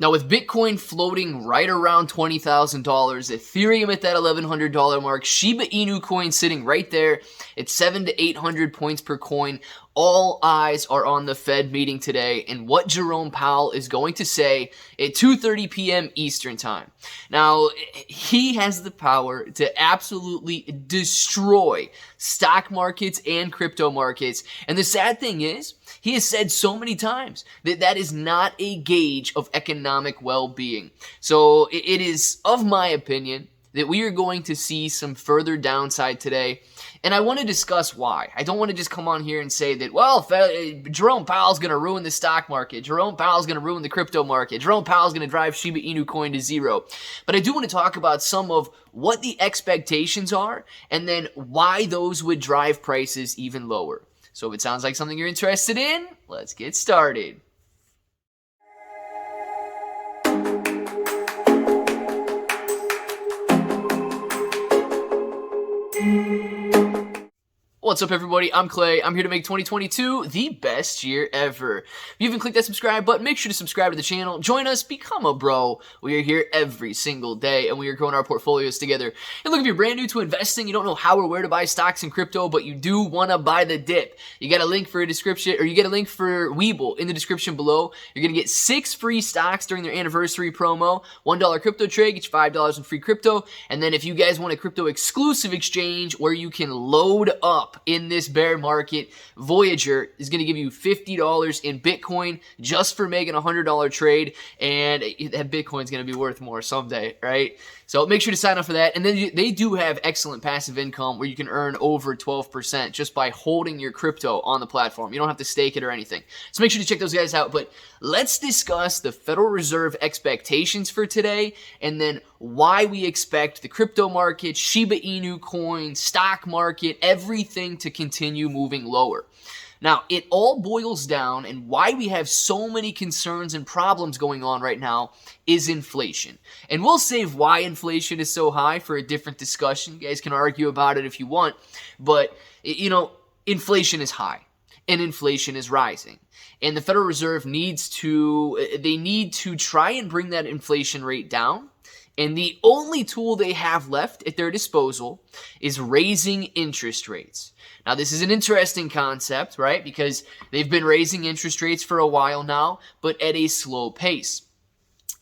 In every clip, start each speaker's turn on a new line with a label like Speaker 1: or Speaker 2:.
Speaker 1: Now, with Bitcoin floating right around $20,000, Ethereum at that $1,100 mark, Shiba Inu Coin sitting right there at 700 to 800 points per coin, all eyes are on the Fed meeting today and what Jerome Powell is going to say at 2:30 p.m. Eastern Time. Now, he has the power to absolutely destroy stock markets and crypto markets. And the sad thing is, he has said so many times that that is not a gauge of economic well-being. So it is of my opinion that we are going to see some further downside today. And I want to discuss why. I don't want to just come on here and say that, well, Jerome Powell's going to ruin the stock market. Jerome Powell's going to ruin the crypto market. Jerome Powell's going to drive Shiba Inu Coin to zero. But I do want to talk about some of what the expectations are and then why those would drive prices even lower. So if it sounds like something you're interested in, let's get started. What's up, everybody? I'm Clay. I'm here to make 2022 the best year ever. If you haven't clicked that subscribe button, make sure to subscribe to the channel. Join us. Become a bro. We are here every single day, and we are growing our portfolios together. And look, if you're brand new to investing, you don't know how or where to buy stocks in crypto, but you do want to buy the dip. You got a link for a description, or you get a link for Webull in the description below. You're going to get 6 free stocks during their anniversary promo. $1 crypto trade, get you $5 in free crypto. And then if you guys want a crypto exclusive exchange where you can load up in this bear market, Voyager is going to give you $50 in Bitcoin just for making a $100 trade, and that Bitcoin is going to be worth more someday, right? So make sure to sign up for that. And then they do have excellent passive income where you can earn over 12% just by holding your crypto on the platform. You don't have to stake it or anything. So make sure to check those guys out. But let's discuss the Federal Reserve expectations for today and then why we expect the crypto market, Shiba Inu Coin, stock market, everything to continue moving lower. Now, it all boils down, and why we have so many concerns and problems going on right now is inflation. And we'll save why inflation is so high for a different discussion. You guys can argue about it if you want, but, inflation is high, and inflation is rising. And the Federal Reserve needs to try and bring that inflation rate down. And the only tool they have left at their disposal is raising interest rates. Now, this is an interesting concept, right? Because they've been raising interest rates for a while now, but at a slow pace.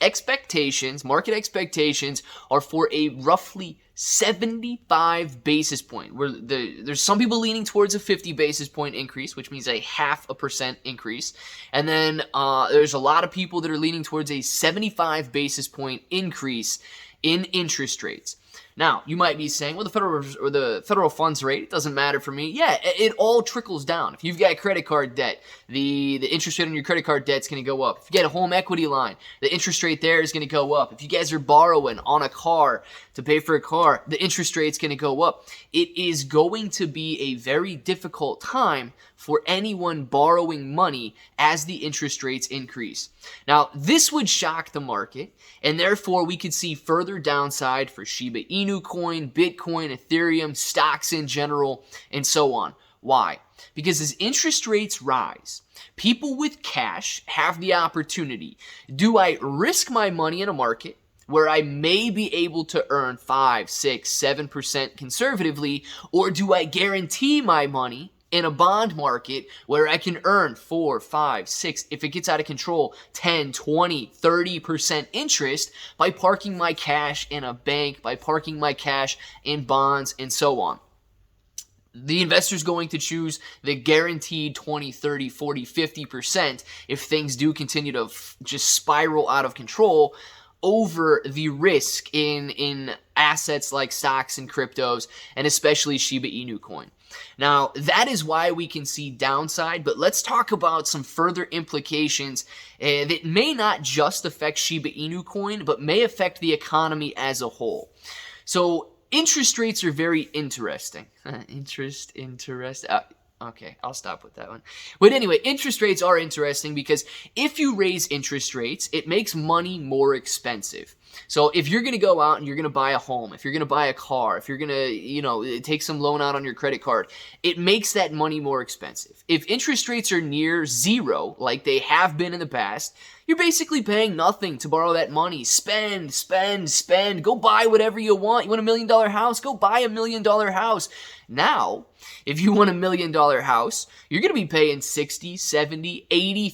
Speaker 1: Market expectations are for a roughly 75 basis point, where there's some people leaning towards a 50 basis point increase, which means a 0.5% increase. And then there's a lot of people that are leaning towards a 75 basis point increase in interest rates. Now, you might be saying, well, the federal funds rate, it doesn't matter for me. Yeah, it all trickles down. If you've got credit card debt, the interest rate on your credit card debt is going to go up. If you get a home equity line, the interest rate there is going to go up. If you guys are borrowing on a car to pay for a car, the interest rate is going to go up. It is going to be a very difficult time for anyone borrowing money as the interest rates increase. Now, this would shock the market, and therefore we could see further downside for Shiba Inu Coin, Bitcoin, Ethereum, stocks in general, and so on. Why? Because as interest rates rise, people with cash have the opportunity. Do I risk my money in a market where I may be able to earn 5, 6, 7% conservatively, or do I guarantee my money in a bond market where I can earn 4, 5, 6, if it gets out of control, 10, 20, 30% interest by parking my cash in a bank, by parking my cash in bonds, and so on? The investor's going to choose the guaranteed 20, 30, 40, 50% if things do continue to just spiral out of control over the risk in assets like stocks and cryptos, and especially Shiba Inu Coin. Now, that is why we can see downside, but let's talk about some further implications that may not just affect Shiba Inu Coin, but may affect the economy as a whole. So, interest rates are very interesting. Okay, I'll stop with that one. But anyway, interest rates are interesting because if you raise interest rates, it makes money more expensive. So if you're going to go out and you're going to buy a home, if you're going to buy a car, if you're going to, take some loan out on your credit card, it makes that money more expensive. If interest rates are near zero, like they have been in the past, You're basically paying nothing to borrow that money. Spend, spend, spend. Go buy whatever you want. You want $1 million house? Go buy $1 million house. Now, if you want $1 million house, you're going to be paying $60,000, $70,000,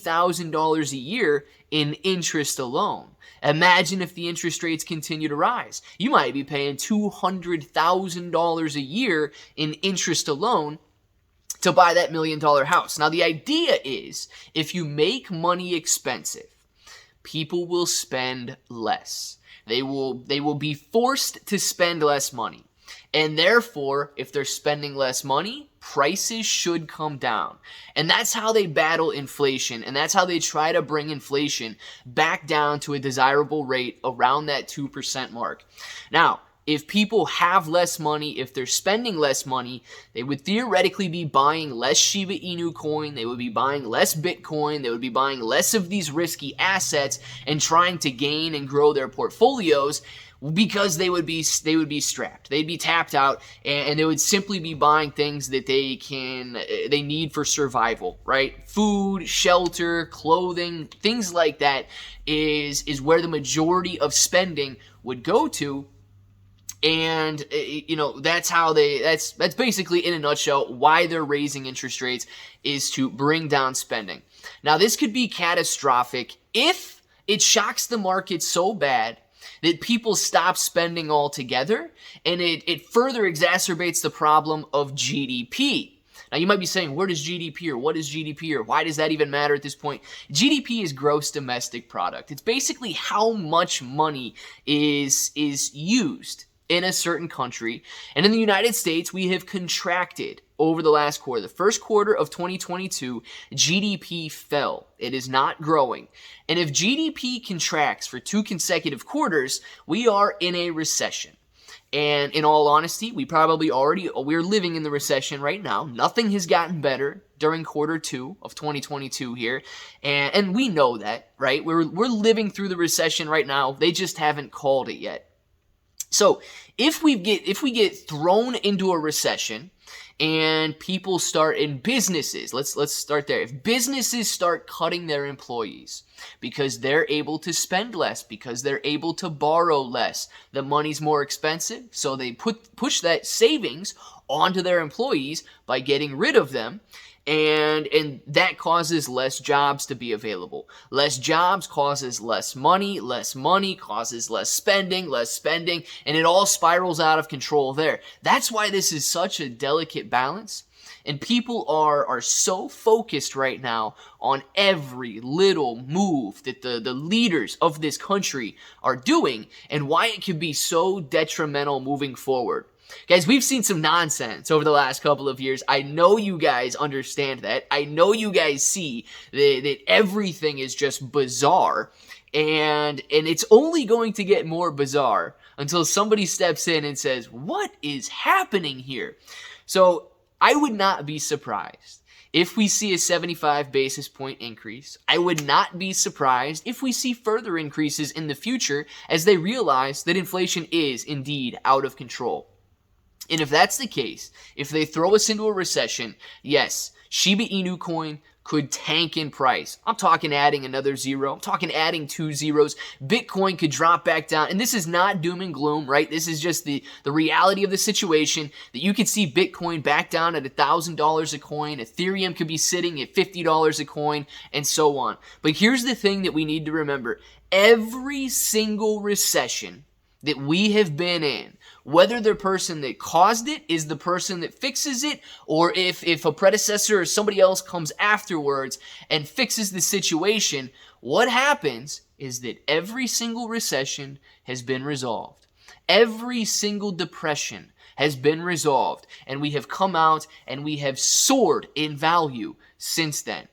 Speaker 1: $80,000 a year in interest alone. Imagine if the interest rates continue to rise. You might be paying $200,000 a year in interest alone to buy that $1 million house. Now, the idea is if you make money expensive, people will spend less. They will be forced to spend less money. And therefore, if they're spending less money, prices should come down. And that's how they battle inflation. And that's how they try to bring inflation back down to a desirable rate around that 2% mark. Now, if people have less money, if they're spending less money, they would theoretically be buying less Shiba Inu Coin, they would be buying less Bitcoin, they would be buying less of these risky assets and trying to gain and grow their portfolios because they would be strapped. They'd be tapped out and they would simply be buying things that they need for survival, right? Food, shelter, clothing, things like that is where the majority of spending would go to. And, that's basically in a nutshell why they're raising interest rates is to bring down spending. Now, this could be catastrophic if it shocks the market so bad that people stop spending altogether and it further exacerbates the problem of GDP. Now, you might be saying, where does GDP or what is GDP or why does that even matter at this point? GDP is gross domestic product. It's basically how much money is used in a certain country. And in the United States, we have contracted over the last quarter. The first quarter of 2022, GDP fell. It is not growing. And if GDP contracts for 2 consecutive quarters, we are in a recession. And in all honesty, we're living in the recession right now. Nothing has gotten better during quarter 2 of 2022 here. And we know that, right? We're living through the recession right now. They just haven't called it yet. So if we get thrown into a recession and people start in businesses, let's start there. If businesses start cutting their employees because they're able to spend less, because they're able to borrow less, the money's more expensive, so they push that savings onto their employees by getting rid of them. And that causes less jobs to be available. Less jobs causes less money causes less spending, and it all spirals out of control there. That's why this is such a delicate balance. And people are so focused right now on every little move that the leaders of this country are doing and why it could be so detrimental moving forward. Guys, we've seen some nonsense over the last couple of years. I know you guys understand that. I know you guys see that everything is just bizarre. And it's only going to get more bizarre until somebody steps in and says, what is happening here? So I would not be surprised if we see a 75 basis point increase. I would not be surprised if we see further increases in the future as they realize that inflation is indeed out of control. And if that's the case, if they throw us into a recession, yes, Shiba Inu Coin could tank in price. I'm talking adding another zero. I'm talking adding 2 zeros. Bitcoin could drop back down. And this is not doom and gloom, right? This is just the reality of the situation that you could see Bitcoin back down at $1,000 a coin. Ethereum could be sitting at $50 a coin and so on. But here's the thing that we need to remember. Every single recession that we have been in, whether the person that caused it is the person that fixes it, or if a predecessor or somebody else comes afterwards and fixes the situation, what happens is that every single recession has been resolved. Every single depression has been resolved, and we have come out and we have soared in value since then.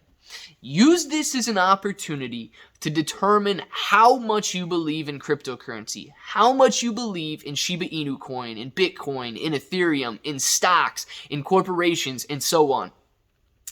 Speaker 1: Use this as an opportunity to determine how much you believe in cryptocurrency, how much you believe in Shiba Inu Coin, in Bitcoin, in Ethereum, in stocks, in corporations, and so on.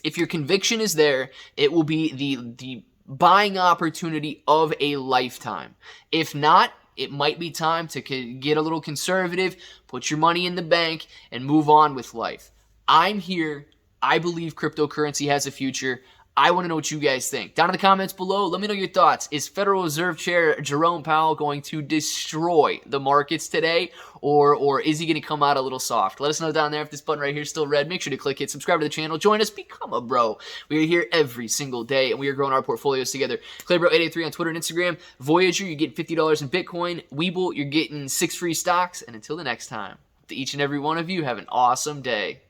Speaker 1: If your conviction is there, it will be the buying opportunity of a lifetime. If not, it might be time to get a little conservative, put your money in the bank, and move on with life. I'm here. I believe cryptocurrency has a future. I want to know what you guys think. Down in the comments below, let me know your thoughts. Is Federal Reserve Chair Jerome Powell going to destroy the markets today, or is he going to come out a little soft? Let us know down there. If this button right here is still red, make sure to click it, subscribe to the channel, join us, become a bro. We are here every single day, and we are growing our portfolios together. Claybro883 on Twitter and Instagram. Voyager, you're getting $50 in Bitcoin. Webull, you're getting 6 free stocks. And until the next time, to each and every one of you, have an awesome day.